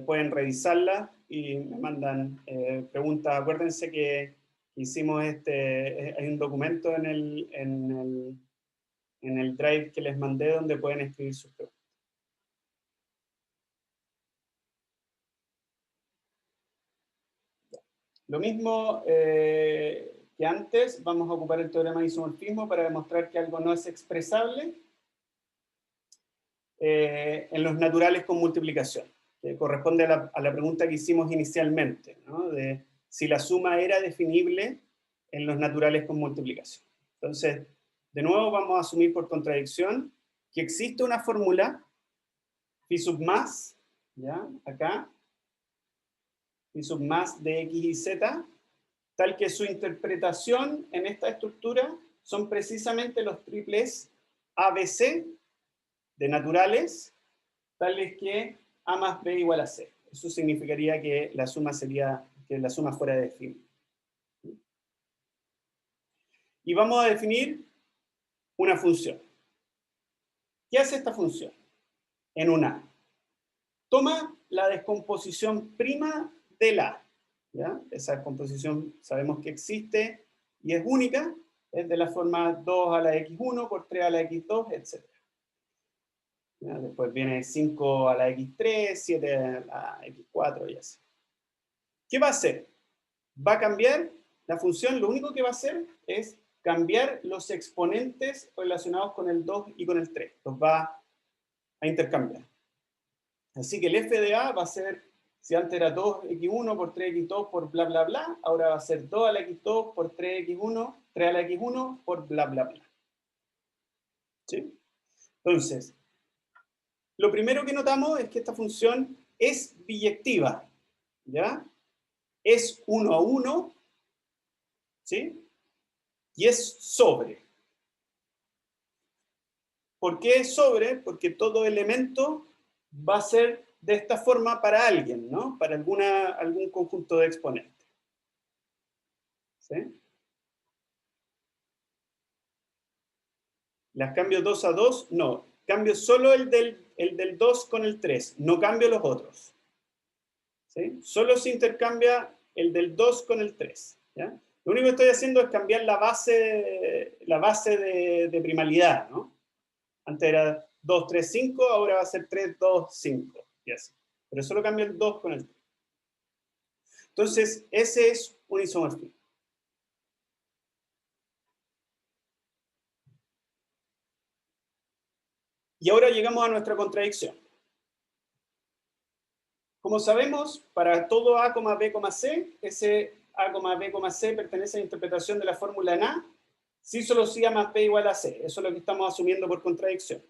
pueden revisarla y me mandan preguntas. Acuérdense que hicimos hay un documento en el Drive que les mandé donde pueden escribir sus preguntas. Lo mismo que antes, vamos a ocupar el teorema de isomorfismo para demostrar que algo no es expresable en los naturales con multiplicación. corresponde a la pregunta que hicimos inicialmente, ¿no? De si la suma era definible en los naturales con multiplicación. Entonces, de nuevo vamos a asumir por contradicción que existe una fórmula phi sub más, ¿ya? Acá, phi sub más de x y z, tal que su interpretación en esta estructura son precisamente los triples ABC de naturales, tales que A más B igual a C. Eso significaría que la suma fuera definible. Y vamos a definir una función. ¿Qué hace esta función? En un A. Toma la descomposición prima del A. ¿Ya? Esa descomposición sabemos que existe y es única. Es de la forma 2 a la x1 por 3 a la x2, etc. ¿Ya? Después viene 5 a la x3, 7 a la x4 y así. ¿Qué va a hacer? Va a cambiar la función, lo único que va a hacer es cambiar los exponentes relacionados con el 2 y con el 3. Los va a intercambiar. Así que el f de a va a ser, si antes era 2x1 por 3x2 por bla bla bla, ahora va a ser 2 a la x2 por 3x1, 3 a la x1 por bla bla bla. ¿Sí? Entonces, lo primero que notamos es que esta función es biyectiva, ¿ya? Es 1 a 1, ¿sí? Y es sobre. ¿Por qué es sobre? Porque todo elemento va a ser de esta forma para alguien, ¿no? Para algún conjunto de exponentes. ¿Sí? ¿Las cambio 2 a 2? No. Cambio solo el del 2 con el 3. No cambio los otros. ¿Sí? Solo se intercambia el del 2 con el 3. ¿Ya? Lo único que estoy haciendo es cambiar la base de primalidad, ¿no? Antes era 2, 3, 5, ahora va a ser 3, 2, 5. Y así. Pero solo cambio el 2 con el 3. Entonces, ese es un isomorfismo. Y ahora llegamos a nuestra contradicción. Como sabemos, para todo A, B, C, ese A, B, C pertenece a la interpretación de la fórmula en A, si solo si A más B igual a C. Eso es lo que estamos asumiendo por contradicción.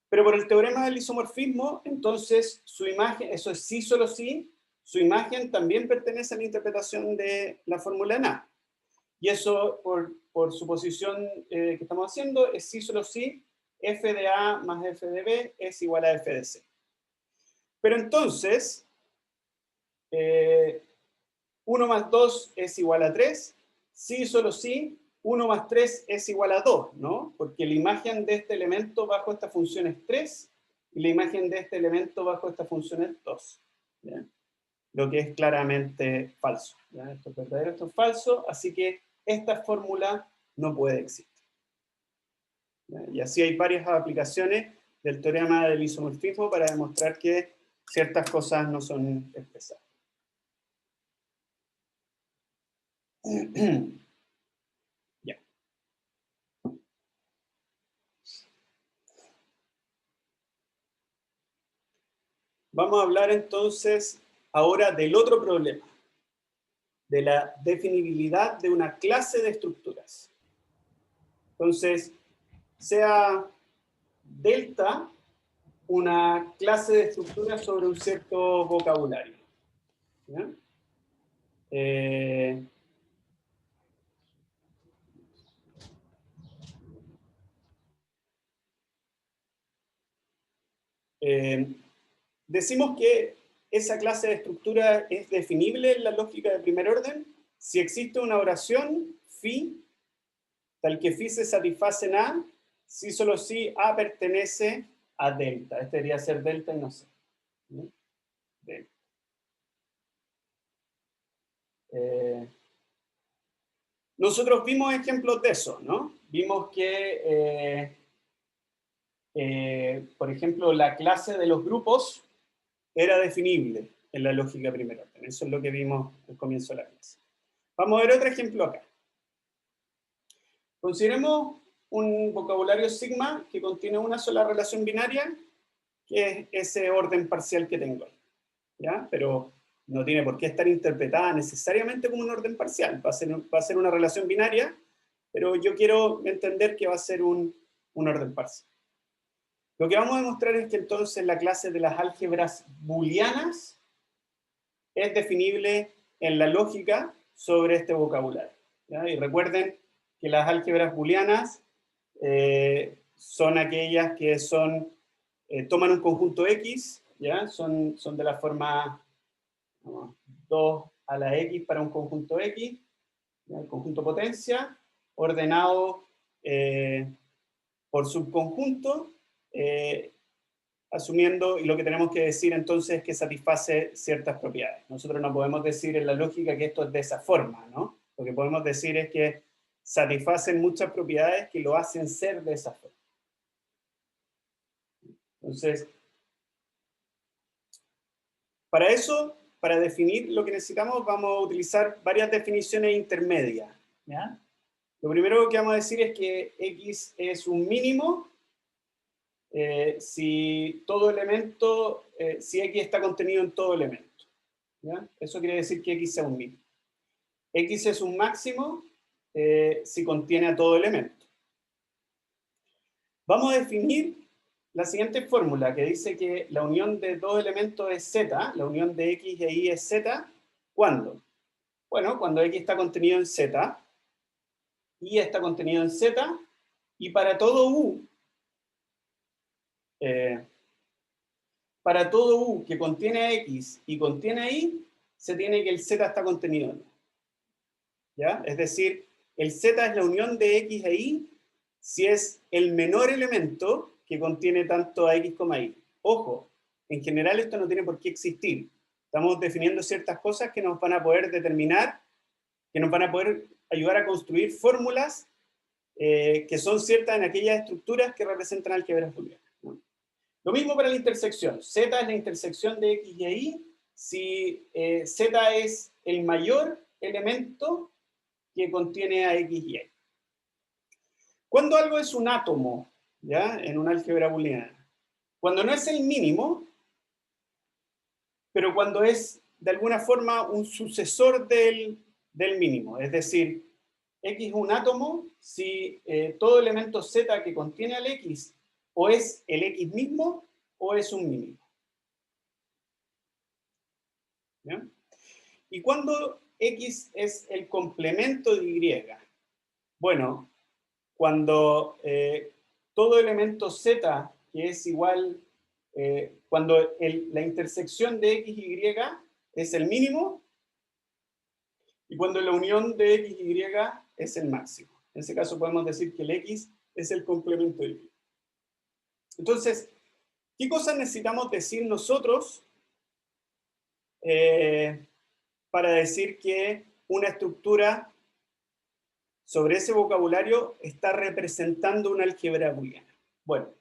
Pero por el teorema del isomorfismo, entonces su imagen, eso es sí solo sí, su imagen también pertenece a la interpretación de la fórmula en A. Y eso, por suposición que estamos haciendo, es sí solo sí, f de A más f de B es igual a f de C. Pero entonces, 1 más 2 es igual a 3, sí solo sí, 1 más 3 es igual a 2, ¿no? Porque la imagen de este elemento bajo esta función es 3, y la imagen de este elemento bajo esta función es 2. ¿Ya? Lo que es claramente falso. ¿Ya? Esto es verdadero, esto es falso, así que esta fórmula no puede existir. ¿Ya? Y así hay varias aplicaciones del teorema del isomorfismo para demostrar que ciertas cosas no son expresadas. Ya. Vamos a hablar entonces ahora del otro problema, de la definibilidad de una clase de estructuras. Entonces, sea delta una clase de estructuras sobre un cierto vocabulario. ¿Ya? Decimos que esa clase de estructura es definible en la lógica de primer orden si existe una oración phi, tal que phi se satisface en A, si solo si A pertenece a delta. Este debería ser delta y no sé. Delta. Nosotros vimos ejemplos de eso, ¿no? Vimos que, por ejemplo, la clase de los grupos era definible en la lógica primer orden. Eso es lo que vimos al comienzo de la clase. Vamos a ver otro ejemplo acá. Consideremos un vocabulario sigma que contiene una sola relación binaria que es ese orden parcial que tengo ahí, ¿ya? Pero no tiene por qué estar interpretada necesariamente como un orden parcial. Va a ser una relación binaria, pero yo quiero entender que va a ser un orden parcial. Lo que vamos a demostrar es que entonces la clase de las álgebras booleanas es definible en la lógica sobre este vocabulario, ¿ya? Y recuerden que las álgebras booleanas son aquellas que toman un conjunto X, ¿ya? Son de la forma 2 a la X para un conjunto X, ¿ya? El conjunto potencia, ordenado por subconjunto, asumiendo, y lo que tenemos que decir entonces es que satisface ciertas propiedades. Nosotros no podemos decir en la lógica que esto es de esa forma, ¿no? Lo que podemos decir es que satisfacen muchas propiedades que lo hacen ser de esa forma. Entonces, para eso, para definir lo que necesitamos, vamos a utilizar varias definiciones intermedias, ¿ya? Lo primero que vamos a decir es que X es un mínimo si X está contenido en todo elemento, ¿ya? Eso quiere decir que X sea un mínimo. X es un máximo si contiene a todo elemento. Vamos a definir la siguiente fórmula que dice que la unión de dos elementos es Z, la unión de X e Y es Z. ¿Cuándo? Bueno, cuando X está contenido en Z, Y está contenido en Z, y para todo U que contiene a X y contiene a Y, se tiene que el Z está contenido en U, ¿ya? Es decir, el Z es la unión de X e Y si es el menor elemento que contiene tanto a X como a Y. Ojo, en general esto no tiene por qué existir. Estamos definiendo ciertas cosas que nos van a poder determinar, que nos van a poder ayudar a construir fórmulas que son ciertas en aquellas estructuras que representan álgebras booleanas, ¿no? Lo mismo para la intersección. Z es la intersección de X y Y si Z es el mayor elemento que contiene a X y Y. Cuando algo es un átomo, ¿ya? En una álgebra booleana, cuando no es el mínimo, pero cuando es de alguna forma un sucesor del mínimo, es decir, X es un átomo si todo elemento Z que contiene al X o es el X mismo o es un mínimo. ¿Ya? ¿Y cuando X es el complemento de Y? Bueno, cuando todo elemento Z que es igual, cuando la intersección de X y Y es el mínimo, y cuando la unión de X y Y es el máximo. En ese caso podemos decir que el X es el complemento de Y. Entonces, ¿qué cosas necesitamos decir nosotros para decir que una estructura sobre ese vocabulario está representando una álgebra booleana? Bueno,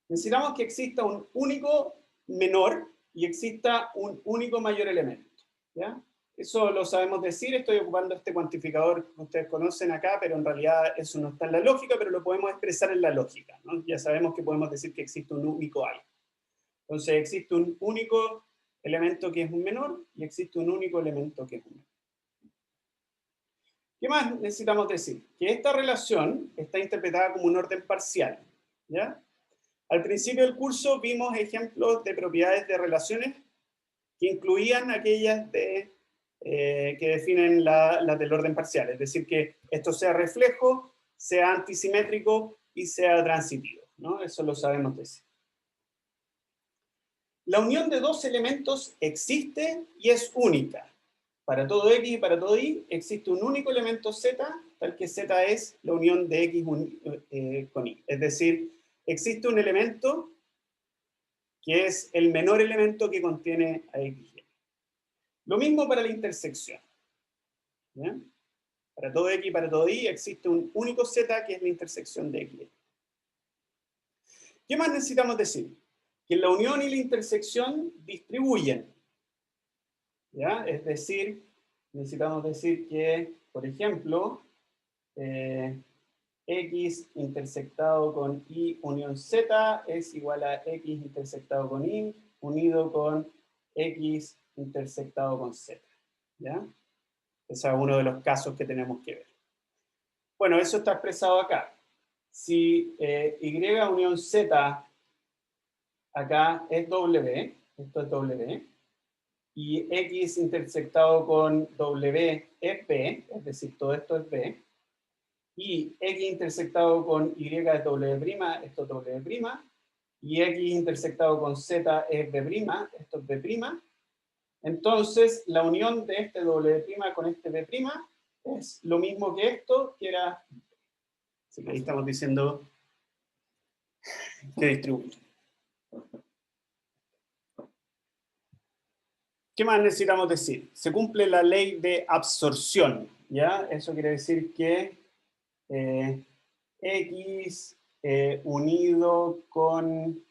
necesitamos que exista un único menor y exista un único mayor elemento, ¿ya? Eso lo sabemos decir, estoy ocupando este cuantificador que ustedes conocen acá, pero en realidad eso no está en la lógica, pero lo podemos expresar en la lógica, ¿no? Ya sabemos que podemos decir que existe un único algo. Entonces existe un único elemento que es un menor y existe un único elemento que es un menor. ¿Qué más necesitamos decir? Que esta relación está interpretada como un orden parcial, ¿ya? Al principio del curso vimos ejemplos de propiedades de relaciones que incluían aquellas que definen las del orden parcial, es decir, que esto sea reflejo, sea antisimétrico y sea transitivo, ¿no? Eso lo sabemos decir. La unión de dos elementos existe y es única. Para todo X y para todo Y existe un único elemento Z, tal que Z es la unión de X con Y. Es decir, existe un elemento que es el menor elemento que contiene a X y Y. Lo mismo para la intersección, ¿ya? Para todo X y para todo Y existe un único Z que es la intersección de X y Y. ¿Qué más necesitamos decir? Que la unión y la intersección distribuyen, ¿ya? Es decir, necesitamos decir que, por ejemplo, X intersectado con Y unión Z es igual a X intersectado con Y unido con X intersectado con Z. ¿Ya? Ese es uno de los casos que tenemos que ver. Bueno, eso está expresado acá. Si Y unión Z acá es W, esto es W, y X intersectado con W es B, es decir, todo esto es B, y X intersectado con Y es W', esto es W', y X intersectado con Z es B', esto es B', entonces la unión de este W' con este B' es lo mismo que esto, que era, así que ahí estamos diciendo que distribuye. ¿Qué más necesitamos decir? Se cumple la ley de absorción, ¿ya? Eso quiere decir que X unido con,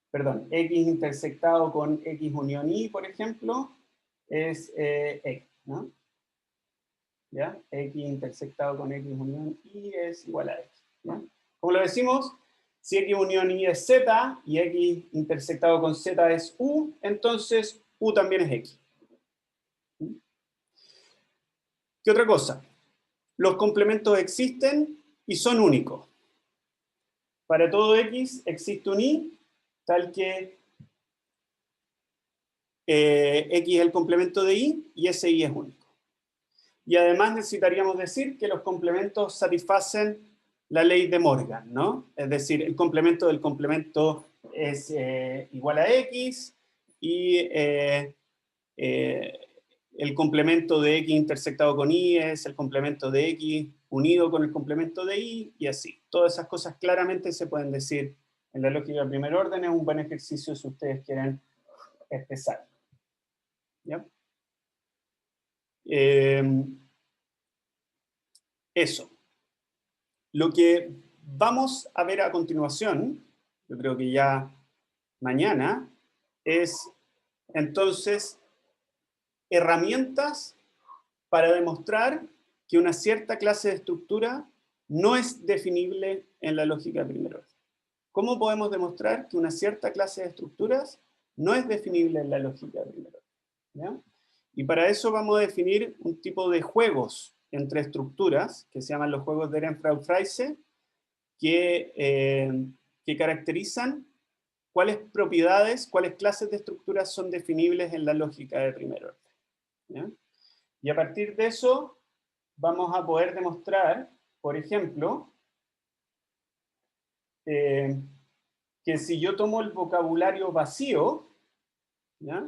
perdón, X intersectado con X unión Y, por ejemplo, es X, ¿no? ¿Ya? X intersectado con X unión Y es igual a X, ¿ya? Como lo decimos, si X unión Y es Z y X intersectado con Z es U, entonces U también es X. ¿Qué otra cosa? Los complementos existen y son únicos. Para todo X existe un Y, tal que X es el complemento de Y y ese Y es único. Y además necesitaríamos decir que los complementos satisfacen la ley de Morgan, ¿no? Es decir, el complemento del complemento es igual a X y el complemento de X intersectado con Y es el complemento de X unido con el complemento de Y y así. Todas esas cosas claramente se pueden decir en la lógica de primer orden. Es un buen ejercicio si ustedes quieren expresarlo. ¿Ya? Eso. Lo que vamos a ver a continuación, yo creo que ya mañana, es entonces herramientas para demostrar que una cierta clase de estructura no es definible en la lógica de primer orden. ¿Cómo podemos demostrar que una cierta clase de estructuras no es definible en la lógica de primer orden? ¿Ya? Y para eso vamos a definir un tipo de juegos entre estructuras, que se llaman los juegos de Ehrenfeld-Freise, que caracterizan cuáles propiedades, cuáles clases de estructuras son definibles en la lógica de primer orden. ¿Ya? Y a partir de eso vamos a poder demostrar, por ejemplo, que si yo tomo el vocabulario vacío, ¿ya?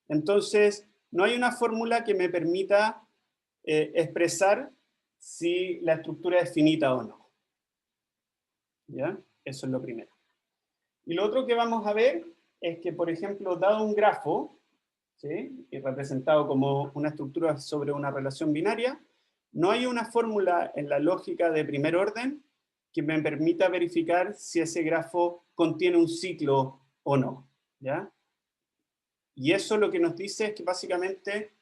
Entonces no hay una fórmula que me permita expresar si la estructura es finita o no. ¿Ya? Eso es lo primero. Y lo otro que vamos a ver es que, por ejemplo, dado un grafo, ¿sí? Y representado como una estructura sobre una relación binaria, no hay una fórmula en la lógica de primer orden que me permita verificar si ese grafo contiene un ciclo o no. ¿Ya? Y eso lo que nos dice es que básicamente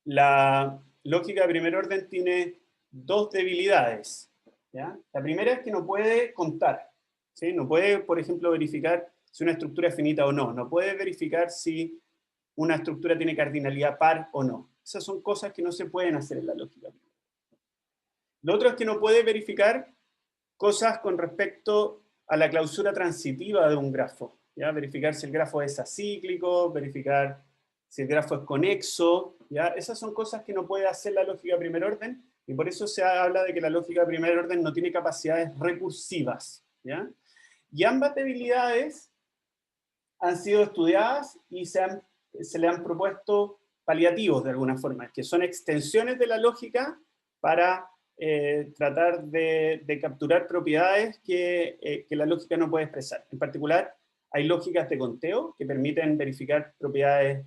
la lógica de primer orden tiene dos debilidades. ¿Ya? La primera es que no puede contar. ¿Sí? No puede, por ejemplo, verificar si una estructura es finita o no. No puede verificar si una estructura tiene cardinalidad par o no. Esas son cosas que no se pueden hacer en la lógica. Lo otro es que no puede verificar cosas con respecto a la clausura transitiva de un grafo. ¿Ya? Verificar si el grafo es acíclico, verificar si el grafo es conexo. ¿Ya? Esas son cosas que no puede hacer la lógica de primer orden, y por eso se habla de que la lógica de primer orden no tiene capacidades recursivas. ¿Ya? Y ambas debilidades han sido estudiadas y se le han propuesto paliativos de alguna forma, que son extensiones de la lógica para tratar de capturar propiedades que la lógica no puede expresar. En particular, hay lógicas de conteo que permiten verificar propiedades,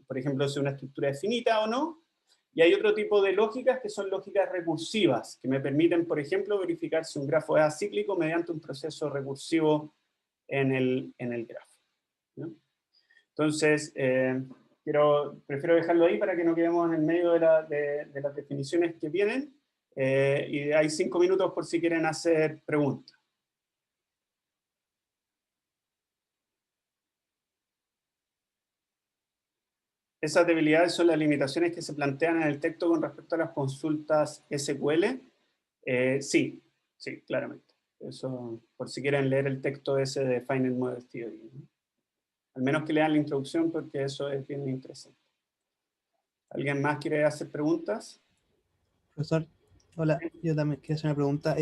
por ejemplo, si una estructura es finita o no, y hay otro tipo de lógicas que son lógicas recursivas, que me permiten, por ejemplo, verificar si un grafo es acíclico mediante un proceso recursivo en el grafo. ¿No? Entonces, prefiero dejarlo ahí para que no quedemos en el medio de las definiciones que vienen, Y hay 5 minutos por si quieren hacer preguntas. Esas debilidades son las limitaciones que se plantean en el texto con respecto a las consultas SQL. Sí, claramente. Eso, por si quieren leer el texto ese de Finite Model Theory, ¿no? Al menos que lean la introducción, porque eso es bien interesante. ¿Alguien más quiere hacer preguntas? Profesor, hola, yo también quiero hacer una pregunta.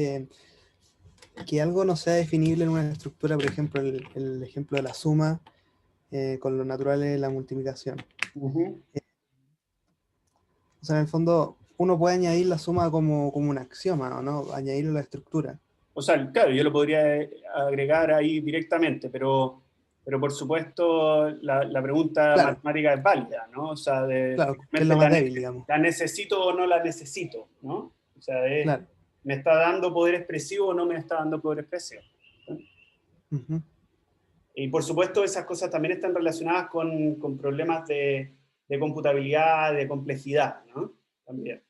Que algo no sea definible en una estructura, por ejemplo, el ejemplo de la suma con los naturales de la multiplicación. Uh-huh. O sea, en el fondo, uno puede añadir la suma como un axioma, ¿o no? Añadirlo a la estructura. O sea, claro, yo lo podría agregar ahí directamente, pero por supuesto la pregunta Claro. matemática es válida, ¿no? O sea, Claro, que es lo más débil, digamos. ¿la necesito o no la necesito? ¿No? O sea, Claro. ¿me está dando poder expresivo o no me está dando poder expresivo? Uh-huh. Y por supuesto esas cosas también están relacionadas con problemas de computabilidad, de complejidad, ¿no? También.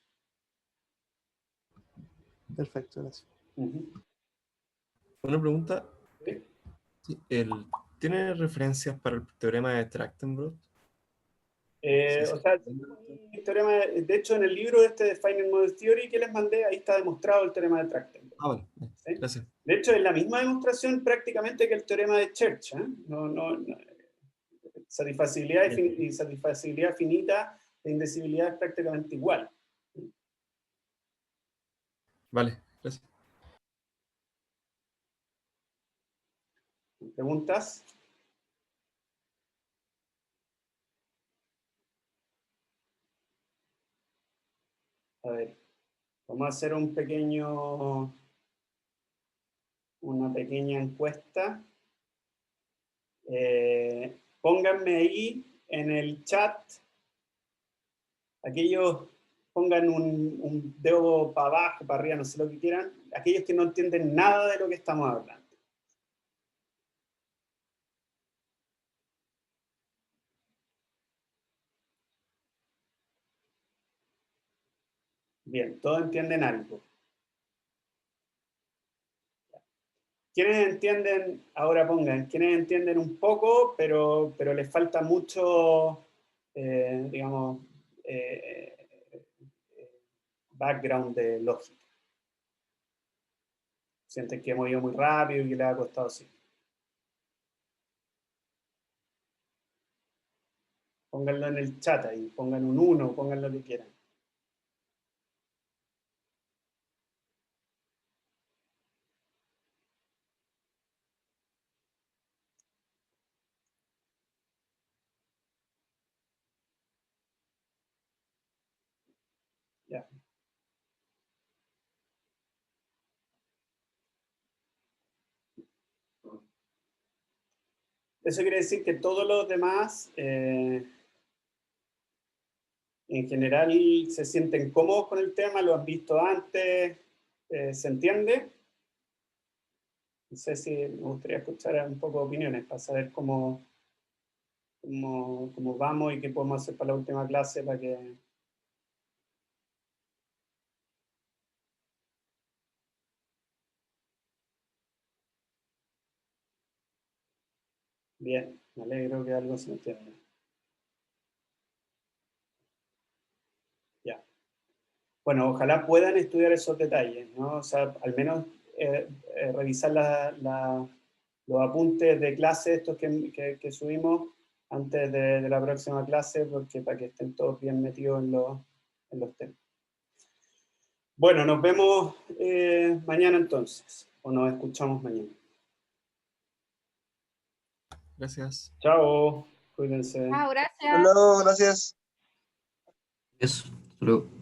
Perfecto, gracias. Uh-huh. Una pregunta. ¿Sí? Sí, ¿tiene referencias para el teorema de Trachtenbrot? O sea, el teorema, de hecho, en el libro este de Finite Model Theory que les mandé, ahí está demostrado el teorema de Trachtenberg. Ah, bueno, ¿Sí? gracias. De hecho, es la misma demostración prácticamente que el teorema de Church. No. Satisfacibilidad y satisfacibilidad finita de indecibilidad es prácticamente igual. Vale, gracias. ¿Preguntas? A ver, vamos a hacer una pequeña encuesta. Pónganme ahí en el chat, aquellos, pongan un dedo para abajo, para arriba, no sé lo que quieran, aquellos que no entienden nada de lo que estamos hablando. Bien, todos entienden algo. ¿Quiénes entienden, ahora pongan, quiénes entienden un poco, pero les falta mucho, digamos, background de lógica? Sienten que hemos ido muy rápido y que les ha costado así. Pónganlo en el chat ahí, pongan un 1, pongan lo que quieran. Ya. Eso quiere decir que todos los demás, en general, se sienten cómodos con el tema, lo han visto antes, ¿se entiende? No sé si me gustaría escuchar un poco de opiniones para saber cómo vamos y qué podemos hacer para la última clase para que... Bien, me alegro que algo se entienda. Ya. Bueno, ojalá puedan estudiar esos detalles, ¿no? O sea, al menos revisar los apuntes de clase estos que subimos antes de la próxima clase, porque para que estén todos bien metidos en los temas. Bueno, nos vemos mañana entonces, o nos escuchamos mañana. Gracias. Chao, cuídense. Chao, gracias. Hasta luego, gracias. Eso, luego.